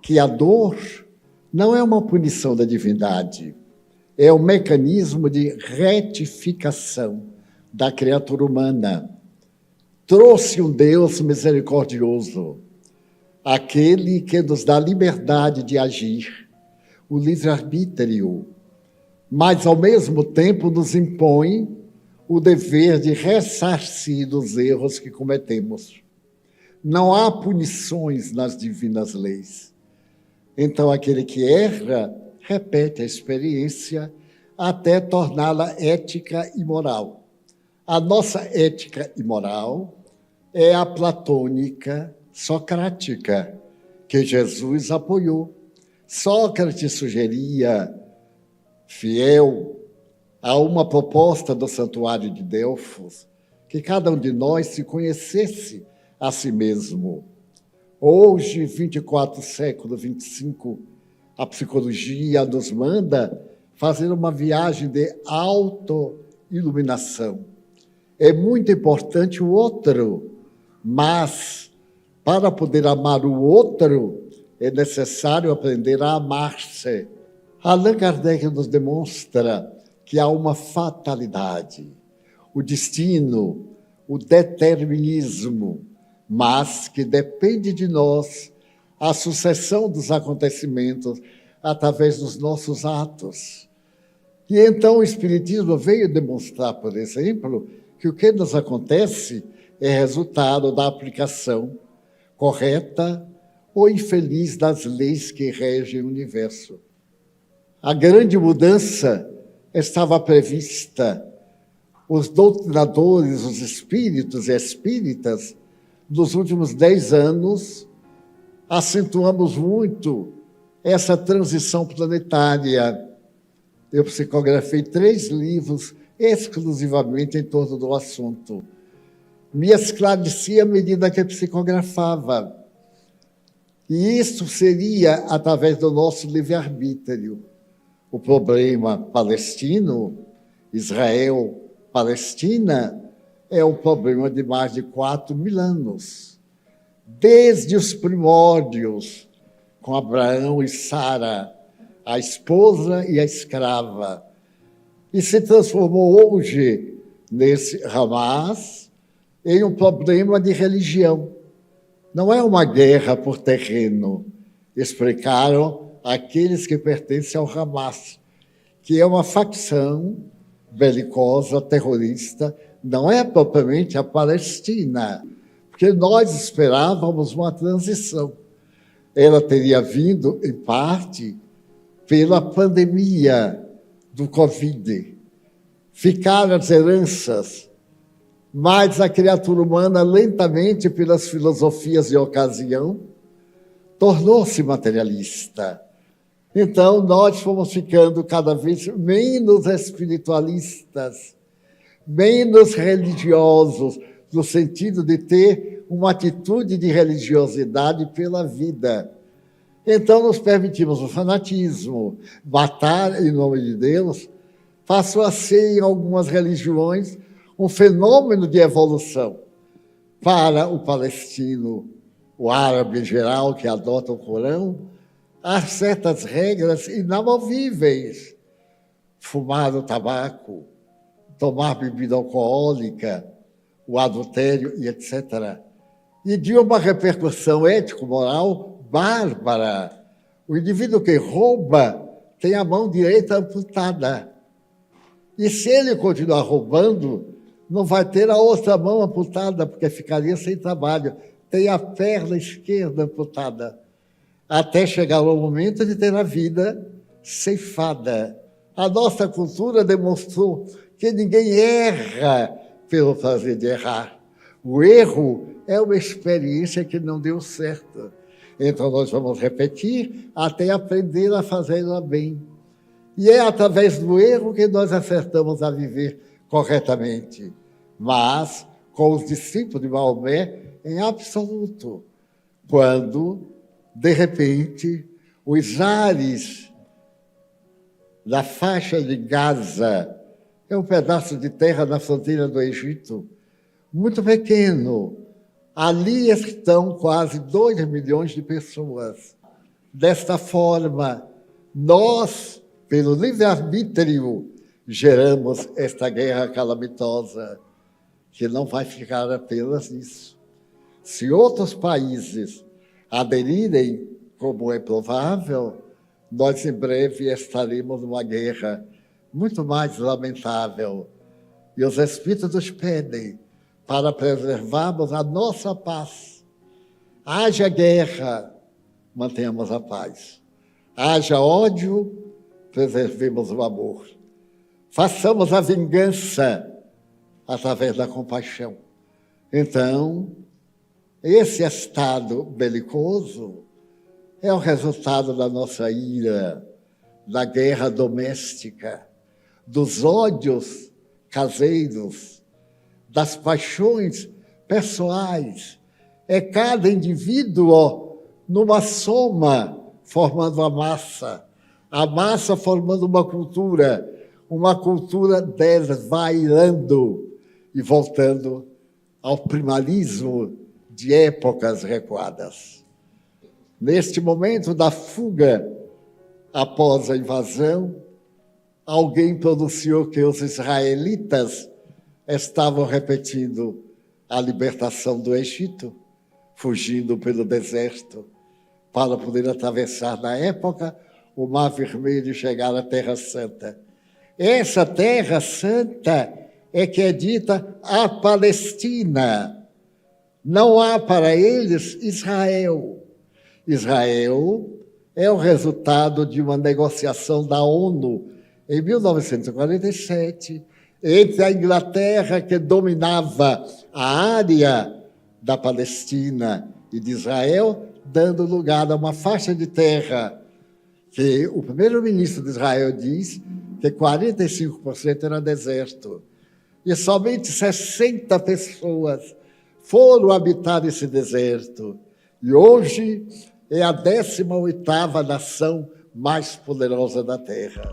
que a dor não é uma punição da divindade, é um mecanismo de retificação da criatura humana. Trouxe um Deus misericordioso, aquele que nos dá liberdade de agir, o livre-arbítrio, mas, ao mesmo tempo, nos impõe o dever de ressarcir dos erros que cometemos. Não há punições nas divinas leis. Então, aquele que erra, repete a experiência até torná-la ética e moral. A nossa ética e moral é a platônica socrática, que Jesus apoiou. Sócrates sugeria, fiel a uma proposta do Santuário de Delfos, que cada um de nós se conhecesse a si mesmo. Hoje, 24 século 25, a psicologia nos manda fazer uma viagem de autoiluminação. É muito importante o outro, mas para poder amar o outro, é necessário aprender a amar-se. Allan Kardec nos demonstra que há uma fatalidade, o destino, o determinismo, mas que depende de nós a sucessão dos acontecimentos através dos nossos atos. E então o Espiritismo veio demonstrar, por exemplo, que o que nos acontece é resultado da aplicação correta ou infeliz das leis que regem o universo. A grande mudança estava prevista. Os doutrinadores, os espíritos e espíritas, nos últimos 10 anos, acentuamos muito essa transição planetária. Eu psicografei 3 livros exclusivamente em torno do assunto. Me esclarecia à medida que psicografava. E isso seria através do nosso livre-arbítrio. O problema palestino, Israel, Palestina, é um problema de mais de 4.000 anos. Desde os primórdios, com Abraão e Sara, a esposa e a escrava, e se transformou hoje, nesse Hamas, em um problema de religião. Não é uma guerra por terreno, explicaram aqueles que pertencem ao Hamas, que é uma facção belicosa, terrorista, não é propriamente a Palestina, porque nós esperávamos uma transição. Ela teria vindo, em parte, pela pandemia do Covid. Ficaram as heranças, mas a criatura humana, lentamente, pelas filosofias de ocasião, tornou-se materialista. Então, nós fomos ficando cada vez menos espiritualistas, menos religiosos, no sentido de ter uma atitude de religiosidade pela vida. Então, nos permitimos o fanatismo, matar em nome de Deus, passou a ser, em algumas religiões, um fenômeno de evolução. Para o palestino, o árabe em geral, que adota o Corão, há certas regras inamovíveis. Fumar o tabaco, tomar bebida alcoólica, o adultério e etc. E de uma repercussão ético-moral bárbara. O indivíduo que rouba tem a mão direita amputada. E se ele continuar roubando, não vai ter a outra mão amputada, porque ficaria sem trabalho. Tem a perna esquerda amputada, até chegar ao momento de ter a vida ceifada. A nossa cultura demonstrou que ninguém erra pelo prazer de errar. O erro é uma experiência que não deu certo. Então, nós vamos repetir até aprender a fazê-la bem. E é através do erro que nós acertamos a viver corretamente. Mas, com os discípulos de Maomé, em absoluto, quando, de repente, os ares da faixa de Gaza, é um pedaço de terra na fronteira do Egito, muito pequeno. Ali estão quase 2 milhões de pessoas. Desta forma, nós, pelo livre-arbítrio, geramos esta guerra calamitosa, que não vai ficar apenas nisso. Se outros países aderirem, como é provável, nós em breve estaremos numa guerra muito mais lamentável. E os Espíritos pedem para preservarmos a nossa paz. Haja guerra, mantenhamos a paz. Haja ódio, preservemos o amor. Façamos a vingança através da compaixão. Então, esse estado belicoso é o resultado da nossa ira, da guerra doméstica, dos ódios caseiros, das paixões pessoais. É cada indivíduo numa soma formando a massa formando uma cultura desvairando e voltando ao primalismo de épocas recuadas. Neste momento da fuga após a invasão, alguém pronunciou que os israelitas estavam repetindo a libertação do Egito, fugindo pelo deserto, para poder atravessar, na época, o Mar Vermelho e chegar à Terra Santa. Essa Terra Santa é que é dita a Palestina. Não há para eles Israel. Israel é o resultado de uma negociação da ONU em 1947, entre a Inglaterra, que dominava a área da Palestina e de Israel, dando lugar a uma faixa de terra que o primeiro-ministro de Israel diz que 45% era deserto. E somente 60 pessoas foram habitar esse deserto. E hoje é a 18ª nação mais poderosa da Terra.